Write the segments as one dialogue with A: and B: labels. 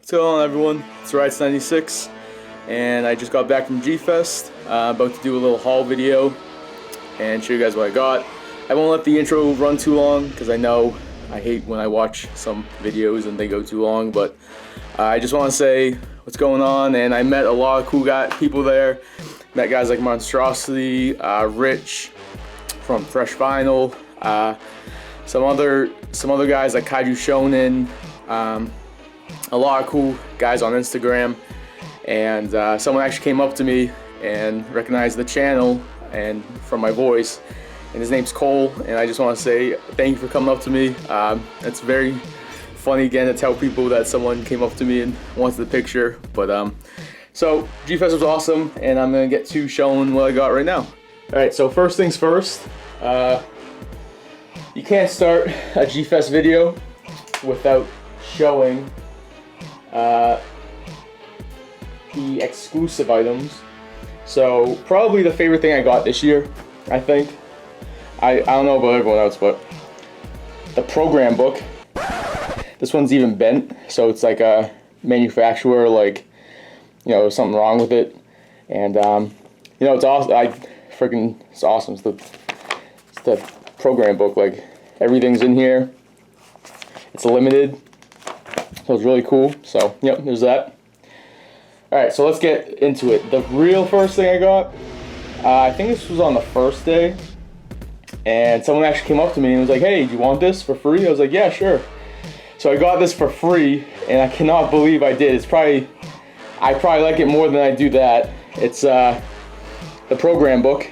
A: What's going on, everyone? It's Rides96, and I just got back from G-Fest. About to do a little haul video and show you guys what I got. I won't let the intro run too long because I know I hate when I watch some videos and they go too long, but I just want to say what's going on, and I met a lot of cool people there. Met guys like Monstrosity, Rich from Fresh Vinyl, some other guys like Kaiju Shonen, a lot of cool guys on Instagram, and someone actually came up to me and recognized the channel and from my voice, and his name's Cole, and I just want to say thank you for coming up to me. It's very funny again to tell people that someone came up to me and wants the picture, but so G-Fest was awesome, and I'm gonna get to showing what I got right now. Alright, so first things first, you can't start a G-Fest video without showing the exclusive items. So probably the favorite thing I got this year, I think. I don't know about everyone else, but the program book. This one's even bent, so it's like a manufacturer, like, you know, there's something wrong with it, and you know, it's awesome. It's awesome. It's the program book. Like, everything's in here. It's limited, so it's really cool. So yep, there's that. All right, so let's get into it. The real first thing I got, I think this was on the first day, and someone actually came up to me and was like, "Hey, do you want this for free?" I was like, "Yeah, sure." So I got this for free, and I cannot believe I did. I probably like it more than I do that. It's the program book.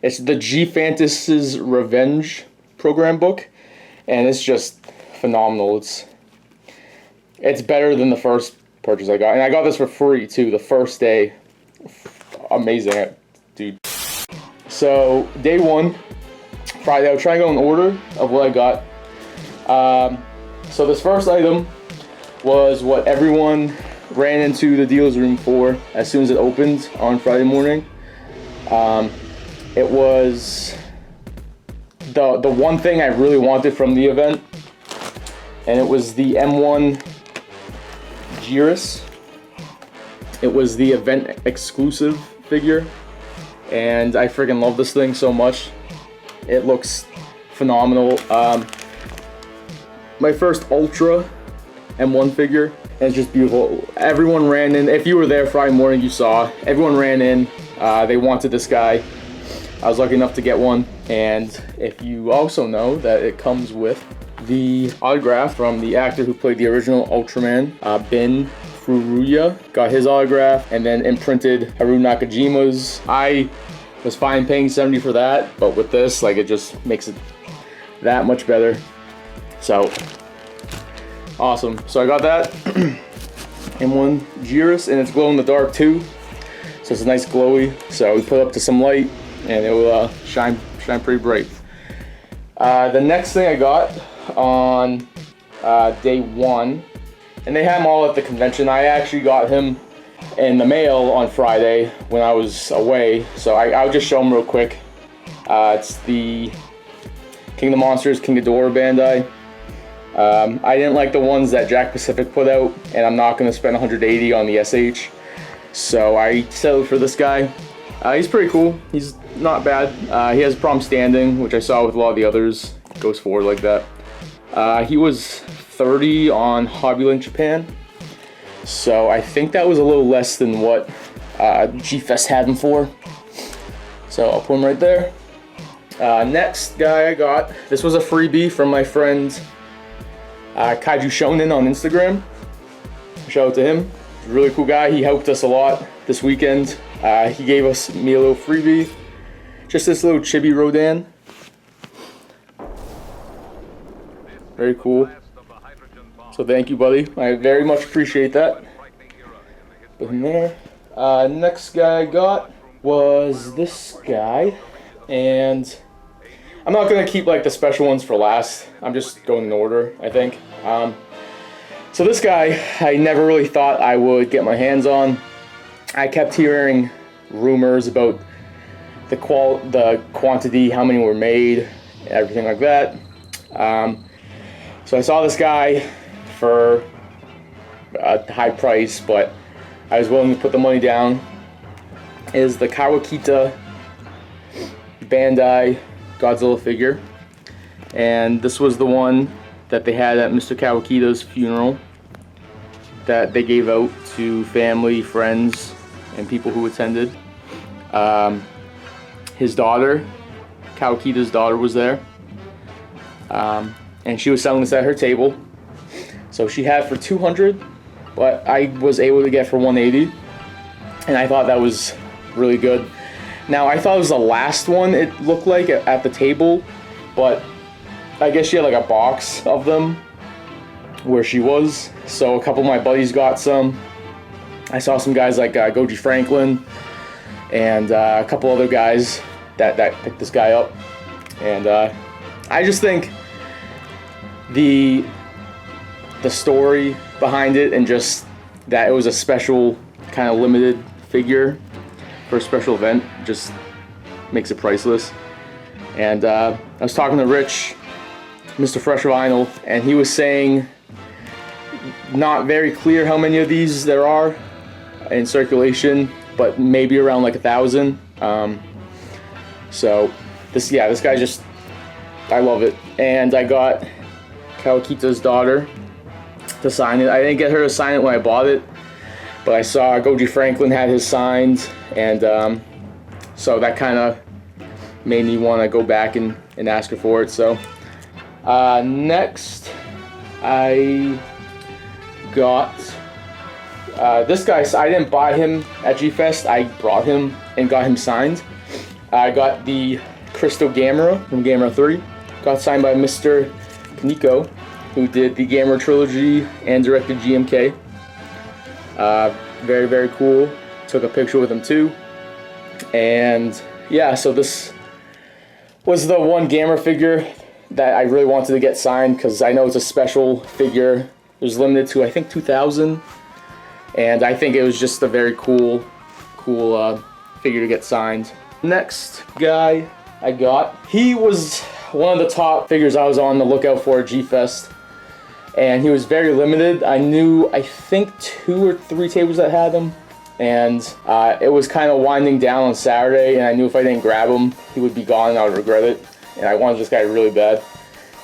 A: It's the G-Fantas's Revenge program book, and it's just phenomenal. It's better than the first purchase I got, and I got this for free too the first day. Amazing, dude. So day one, Friday, I was trying to go in order of what I got. So this first item was what everyone ran into the deals room for as soon as it opened on Friday morning. It was the one thing I really wanted from the event, and it was the M1 Gearus. It was the event exclusive figure, and I freaking love this thing so much. It looks phenomenal. My first Ultra M1 figure, and it's just beautiful. Everyone ran in. If you were there Friday morning, you saw everyone ran in. They wanted this guy. I was lucky enough to get one, and if you also know that it comes with the autograph from the actor who played the original Ultraman, Ben Furuya. Got his autograph, and then imprinted Haru Nakajima's. I was fine paying $70 for that, but with this, like, it just makes it that much better. So awesome. So I got that M1 Gearus, and it's glow in the dark too, so it's a nice glowy. So we put it up to some light, and it will shine pretty bright. The next thing I got on day one, and they had them all at the convention. I actually got him in the mail on Friday when I was away, so I'll just show them real quick. It's the King of the Monsters, King Ghidorah Bandai. I didn't like the ones that Jack Pacific put out, and I'm not going to spend $180 on the SH, so I settled for this guy. He's pretty cool. He's not bad. He has a problem standing, which I saw with a lot of the others. Goes forward like that. He was $30 on Hobbylink Japan, so I think that was a little less than what G-Fest had him for. So I'll put him right there. Next guy I got, this was a freebie from my friend Kaiju Shonen on Instagram. Shout out to him. He's a really cool guy. He helped us a lot this weekend. He gave me a little freebie. Just this little chibi Rodan. Very cool. So thank you, buddy. I very much appreciate that. Put him there. Next guy I got was this guy, and I'm not gonna keep like the special ones for last. I'm just going in order, I think. So this guy, I never really thought I would get my hands on. I kept hearing rumors about the quantity, how many were made, everything like that. So I saw this guy for a high price, but I was willing to put the money down, is the Kawakita Bandai Godzilla figure. And this was the one that they had at Mr. Kawakita's funeral that they gave out to family, friends, and people who attended. His daughter, Kawakita's daughter, was there. And she was selling this at her table. So she had for $200, but I was able to get for $180. And I thought that was really good. Now, I thought it was the last one it looked like at the table, but I guess she had like a box of them where she was. So a couple of my buddies got some. I saw some guys like Goji Franklin and a couple other guys that picked this guy up. And I just think the story behind it, and just that it was a special kind of limited figure for a special event, just makes it priceless. And I was talking to Rich, Mr. Fresh Vinyl, and he was saying not very clear how many of these there are in circulation, but maybe around like 1,000. So this guy just, I love it. And I got Kawakita's daughter to sign it. I didn't get her to sign it when I bought it, but I saw Goji Franklin had his signed, and so that kind of made me want to go back and ask her for it. So next I got this guy. I didn't buy him at G-Fest, I brought him and got him signed. I got the Crystal Gamera from Gamera 3. Got signed by Mr. Kaneko, who did the Gamera trilogy and directed GMK. Very, very cool. Took a picture with him too. And yeah, so this was the one Gamera figure that I really wanted to get signed, because I know it's a special figure. It was limited to, I think, 2,000. And I think it was just a very cool figure to get signed. Next guy I got, he was one of the top figures I was on the lookout for at G-Fest. And he was very limited. I knew, I think, 2 or 3 tables that had him. And it was kind of winding down on Saturday, and I knew if I didn't grab him, he would be gone and I would regret it. And I wanted this guy really bad.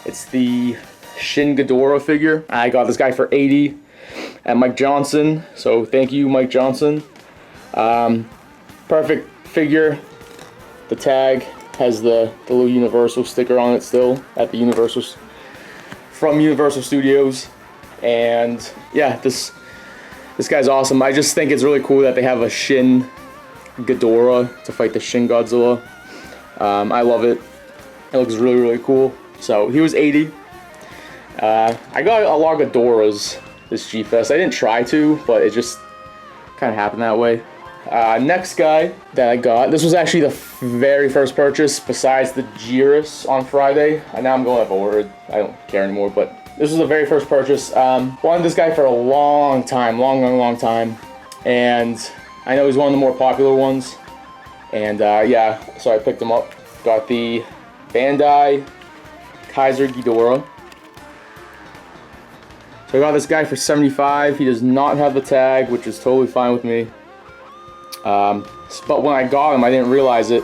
A: It's the Shin Ghidorah figure. I got this guy for $80 at Mike Johnson. So thank you, Mike Johnson. Perfect figure. The tag has the little Universal sticker on it still at the from Universal Studios. And yeah, this guy's awesome. I just think it's really cool that they have a Shin Ghidorah to fight the Shin Godzilla. I love it. It looks really, really cool. So he was $80. I got a lot of Ghidorahs this G-Fest. I didn't try to, but it just kind of happened that way. Next guy that I got, this was actually the very first purchase besides the Jiris on Friday. And now I'm going up over. I don't care anymore, but this was the very first purchase. Wanted this guy for a long time, long time. And I know he's one of the more popular ones. And yeah, so I picked him up. Got the Bandai Kaiser Ghidorah. So I got this guy for $75. He does not have the tag, which is totally fine with me. But when I got him, I didn't realize it.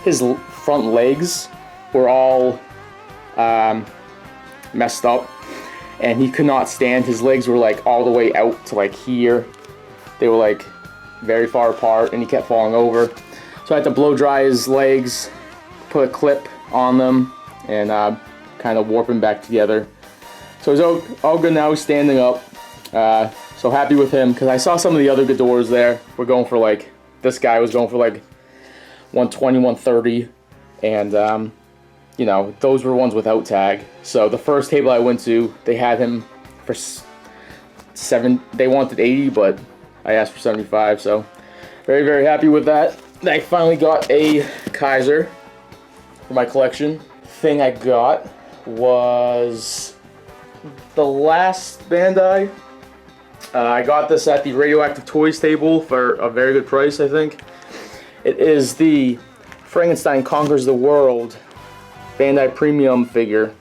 A: His front legs were all messed up, and he could not stand. His legs were like all the way out to like here. They were like very far apart, and he kept falling over. So I had to blow dry his legs, put a clip on them, and kind of warp him back together. So he's all good now. He's standing up. So happy with him, because I saw some of the other Ghidorahs there were going for like, this guy was going for like 120, 130, and you know, those were ones without tag. So the first table I went to, they had him for they wanted 80, but I asked for 75, so very, very happy with that. I finally got a Kaiser for my collection. Thing I got was the last Bandai. I got this at the Radioactive Toys table for a very good price, I think. It is the Frankenstein Conquers the World Bandai Premium figure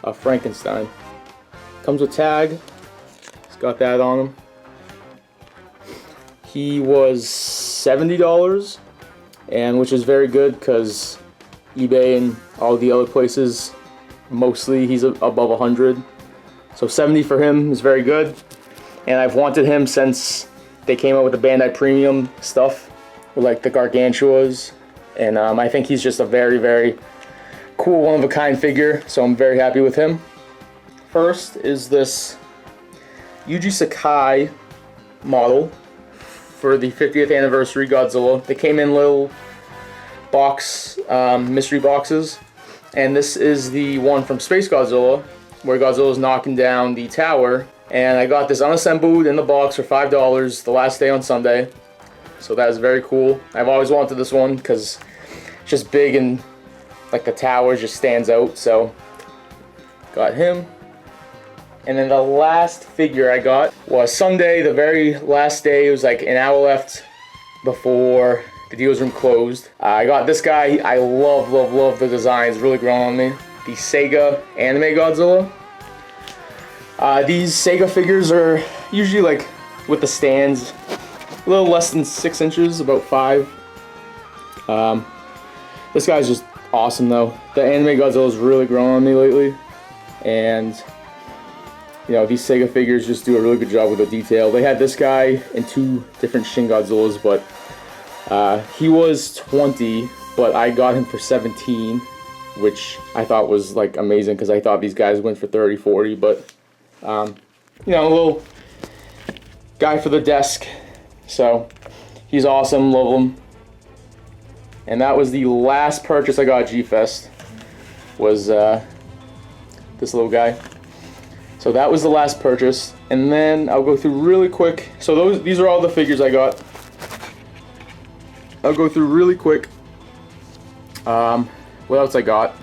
A: of Frankenstein. Comes with tag, It's got that on him. He was $70, and which is very good because eBay and all the other places, mostly he's above 100. So 70 for him is very good. And I've wanted him since they came out with the Bandai Premium stuff, with like the Gargantuas. And I think he's just a very, very cool, one-of-a-kind figure, so I'm very happy with him. First is this Yuji Sakai model for the 50th anniversary Godzilla. They came in little box, mystery boxes, and this is the one from Space Godzilla, where Godzilla's knocking down the tower. And I got this unassembled in the box for $5 the last day on Sunday, so that is very cool. I've always wanted this one because it's just big and like the tower just stands out, so got him. And then the last figure I got was Sunday, the very last day. It was like an hour left before the deals room closed. I got this guy. I love the design. It's really grown on me. The Sega anime Godzilla. These Sega figures are usually like with the stands, a little less than 6 inches, about 5. This guy's just awesome though. The anime Godzilla's really grown on me lately, and you know, these Sega figures just do a really good job with the detail. They had this guy in 2 different Shin Godzillas, but he was 20, but I got him for 17, which I thought was like amazing because I thought these guys went for 30, 40, but you know, a little guy for the desk. So he's awesome, love him. And that was the last purchase I got at G-Fest, was this little guy. So that was the last purchase, and then I'll go through really quick. So these are all the figures I got. I'll go through really quick what else I got,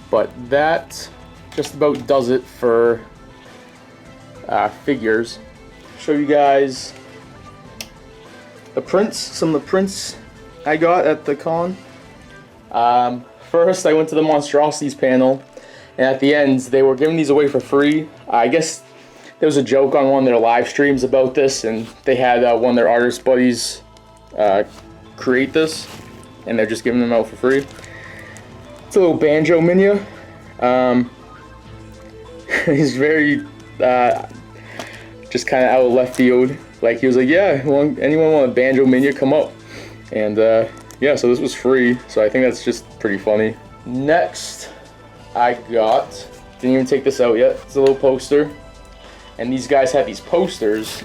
A: but that just about does it for figures. Show you guys the prints, some of the prints I got at the con. First I went to the Monstrosities panel, and at the end they were giving these away for free. I guess there was a joke on one of their live streams about this, and they had one of their artist buddies create this, and they're just giving them out for free. It's a little Banjo Minya. He's very just kind of out of left field. Like, he was like, yeah, anyone want a Banjo Minya, come up. And yeah, so this was free, so I think that's just pretty funny. Next I got, didn't even take this out yet, it's a little poster. And these guys have these posters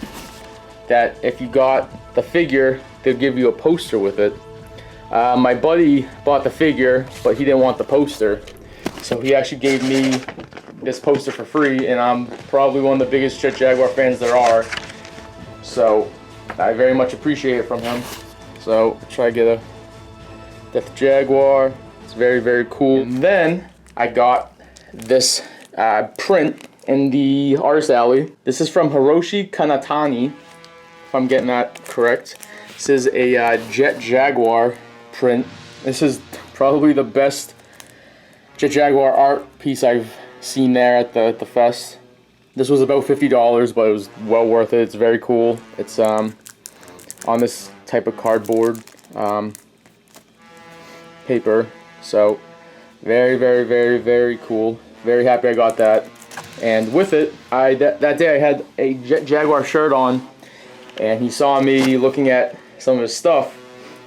A: that if you got the figure, they'll give you a poster with it. My buddy bought the figure, but he didn't want the poster, so he actually gave me this poster for free, and I'm probably one of the biggest Jet Jaguar fans there are, so I very much appreciate it from him. So try to get a Death Jaguar. It's very, very cool. And then I got this print in the Artist Alley. This is from Hiroshi Kanatani, if I'm getting that correct. This is a Jet Jaguar print. This is probably the best Jet Jaguar art piece I've seen there at the fest. This was about $50, but it was well worth it. It's very cool. It's on this type of cardboard paper, so very, very, very, very cool. Very happy I got that. And with it, that day I had a Jet Jaguar shirt on, and he saw me looking at some of his stuff,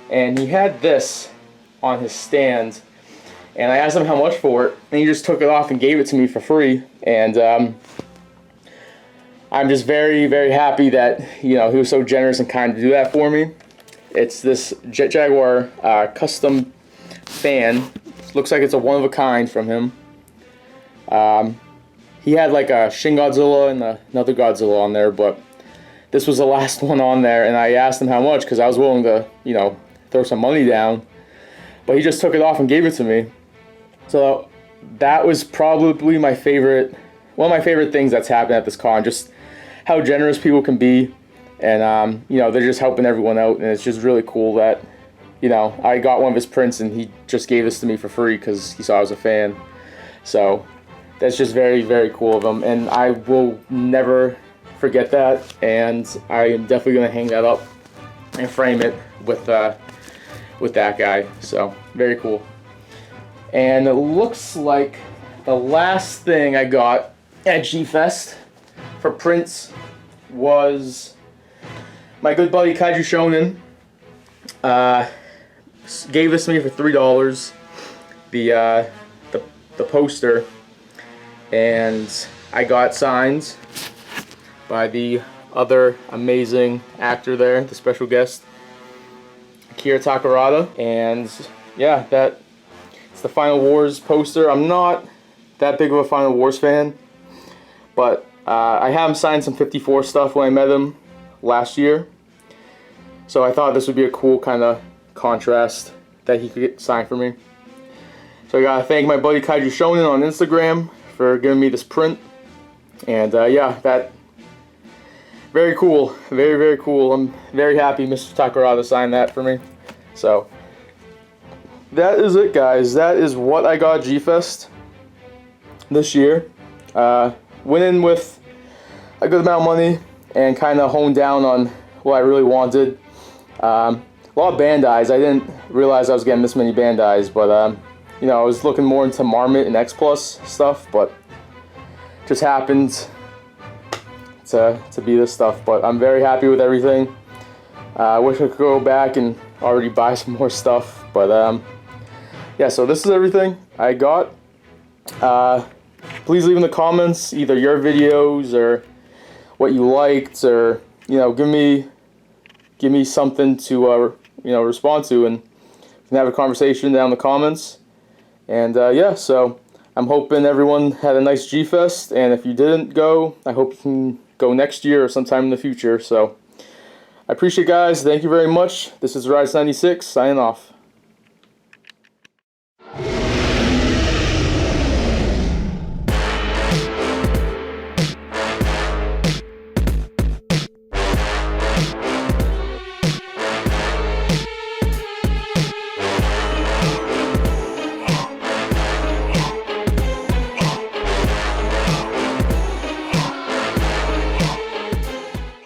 A: and he had this on his stand, and I asked him how much for it, and he just took it off and gave it to me for free. And I'm just very, very happy that, you know, he was so generous and kind to do that for me. It's this Jet Jaguar custom fan. Looks like it's a one-of-a-kind from him. He had like a Shin Godzilla and another Godzilla on there, but this was the last one on there, and I asked him how much because I was willing to, you know, throw some money down, but he just took it off and gave it to me. So that was probably my favorite, one of my favorite things that's happened at this con, just how generous people can be, and you know, they're just helping everyone out, and it's just really cool that, you know, I got one of his prints and he just gave this to me for free because he saw I was a fan. So that's just very, very cool of him, and I will never forget that, and I am definitely gonna hang that up and frame it with that guy. So very cool. And it looks like the last thing I got at G-Fest for prints was my good buddy Kaiju Shonen. Gave this to me for $3. The poster, and I got signed by the other amazing actor there, the special guest, Akira Takarada. And yeah, it's the Final Wars poster. I'm not that big of a Final Wars fan, but I had him sign some 54 stuff when I met him last year, so I thought this would be a cool kind of contrast that he could get signed for me. So I gotta thank my buddy Kaiju Shonen on Instagram for giving me this print, and yeah, that very cool, very, very cool. I'm very happy Mr. Takarada signed that for me. So that is it, guys. That is what I got at G-Fest this year. Went in with a good amount of money and kind of honed down on what I really wanted. A lot of Bandais. I didn't realize I was getting this many Bandais, but you know, I was looking more into Marmot and X Plus stuff, but just happened to be this stuff. But I'm very happy with everything. I wish I could go back and already buy some more stuff, but yeah, so this is everything I got. Please leave in the comments either your videos or what you liked, or you know, give me something to you know, respond to, and we can have a conversation down in the comments. And yeah, so I'm hoping everyone had a nice G-Fest, and if you didn't go, I hope you can go next year or sometime in the future. So I appreciate it, guys. Thank you very much. This is Rise96 signing off.